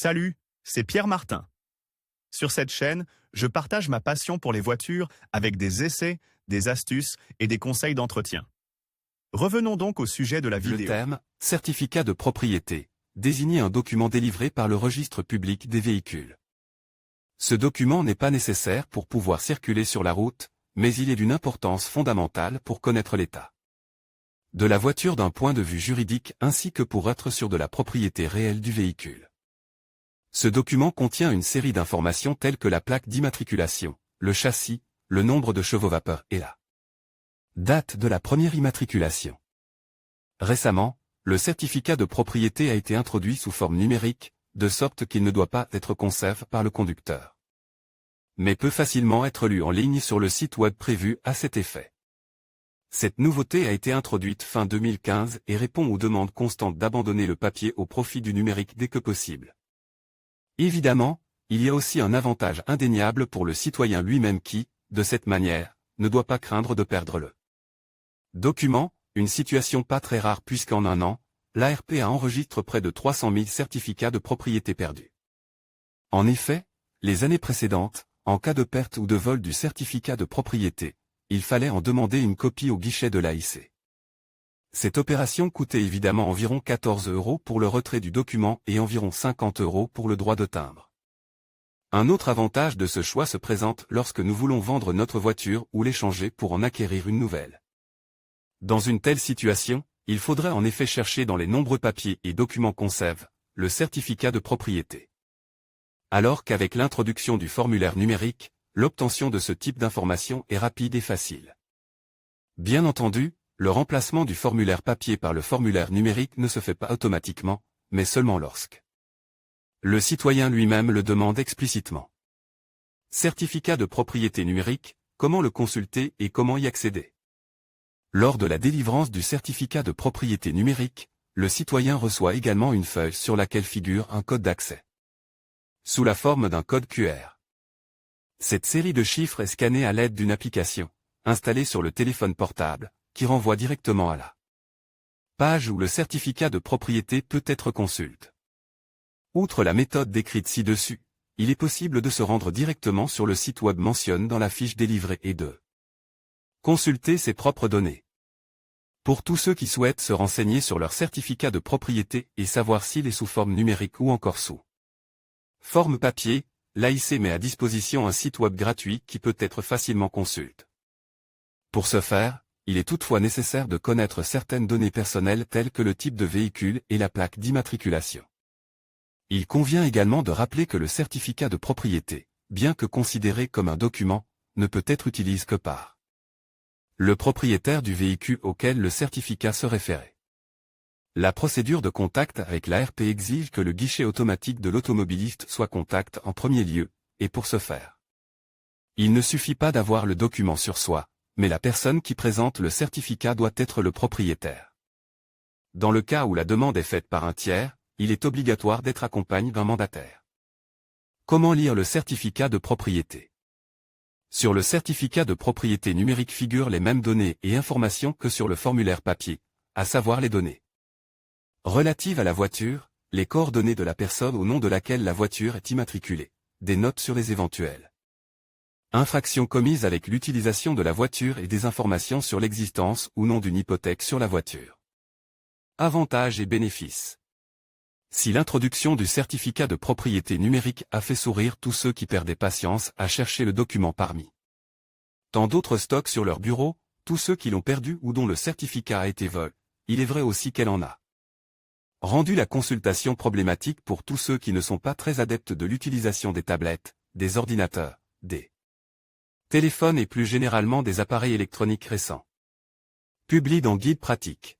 Salut, c'est Pierre Martin. Sur cette chaîne, je partage ma passion pour les voitures avec des essais, des astuces et des conseils d'entretien. Revenons donc au sujet de la vidéo. Le terme « certificat de propriété » désigne un document délivré par le registre public des véhicules. Ce document n'est pas nécessaire pour pouvoir circuler sur la route, mais il est d'une importance fondamentale pour connaître l'état de la voiture d'un point de vue juridique ainsi que pour être sûr de la propriété réelle du véhicule. Ce document contient une série d'informations telles que la plaque d'immatriculation, le châssis, le nombre de chevaux vapeur et la date de la première immatriculation. Récemment, le certificat de propriété a été introduit sous forme numérique, de sorte qu'il ne doit pas être conservé par le conducteur, mais peut facilement être lu en ligne sur le site web prévu à cet effet. Cette nouveauté a été introduite fin 2015 et répond aux demandes constantes d'abandonner le papier au profit du numérique dès que possible. Évidemment, il y a aussi un avantage indéniable pour le citoyen lui-même qui, de cette manière, ne doit pas craindre de perdre le document, une situation pas très rare puisqu'en un an, l'ARP a enregistré près de 300 000 certificats de propriété perdus. En effet, les années précédentes, en cas de perte ou de vol du certificat de propriété, il fallait en demander une copie au guichet de l'AIC. Cette opération coûtait évidemment environ 14 € pour le retrait du document et environ 50 € pour le droit de timbre. Un autre avantage de ce choix se présente lorsque nous voulons vendre notre voiture ou l'échanger pour en acquérir une nouvelle. Dans une telle situation, il faudrait en effet chercher dans les nombreux papiers et documents conservés, le certificat de propriété. Alors qu'avec l'introduction du formulaire numérique, l'obtention de ce type d'information est rapide et facile. Bien entendu, le remplacement du formulaire papier par le formulaire numérique ne se fait pas automatiquement, mais seulement lorsque le citoyen lui-même le demande explicitement. Certificat de propriété numérique, comment le consulter et comment y accéder? Lors de la délivrance du certificat de propriété numérique, le citoyen reçoit également une feuille sur laquelle figure un code d'accès, sous la forme d'un code QR. Cette série de chiffres est scannée à l'aide d'une application, installée sur le téléphone portable, qui renvoie directement à la page où le certificat de propriété peut être consulté. Outre la méthode décrite ci-dessus, il est possible de se rendre directement sur le site web mentionné dans la fiche délivrée et de consulter ses propres données. Pour tous ceux qui souhaitent se renseigner sur leur certificat de propriété et savoir s'il est sous forme numérique ou encore sous forme papier, l'AIC met à disposition un site web gratuit qui peut être facilement consulté. Pour ce faire, il est toutefois nécessaire de connaître certaines données personnelles telles que le type de véhicule et la plaque d'immatriculation. Il convient également de rappeler que le certificat de propriété, bien que considéré comme un document, ne peut être utilisé que par le propriétaire du véhicule auquel le certificat se référait. La procédure de contact avec l'ARP exige que le guichet automatique de l'automobiliste soit contacté en premier lieu, et pour ce faire, il ne suffit pas d'avoir le document sur soi, mais la personne qui présente le certificat doit être le propriétaire. Dans le cas où la demande est faite par un tiers, il est obligatoire d'être accompagné d'un mandataire. Comment lire le certificat de propriété? Sur le certificat de propriété numérique figurent les mêmes données et informations que sur le formulaire papier, à savoir les données relatives à la voiture, les coordonnées de la personne au nom de laquelle la voiture est immatriculée, des notes sur les éventuelles infractions commises avec l'utilisation de la voiture et des informations sur l'existence ou non d'une hypothèque sur la voiture. Avantages et bénéfices. Si l'introduction du certificat de propriété numérique a fait sourire tous ceux qui perdaient patience à chercher le document parmi tant d'autres stocks sur leur bureau, tous ceux qui l'ont perdu ou dont le certificat a été volé, il est vrai aussi qu'elle en a rendu la consultation problématique pour tous ceux qui ne sont pas très adeptes de l'utilisation des tablettes, des ordinateurs, des téléphones et plus généralement des appareils électroniques récents. Publié dans Guide pratique.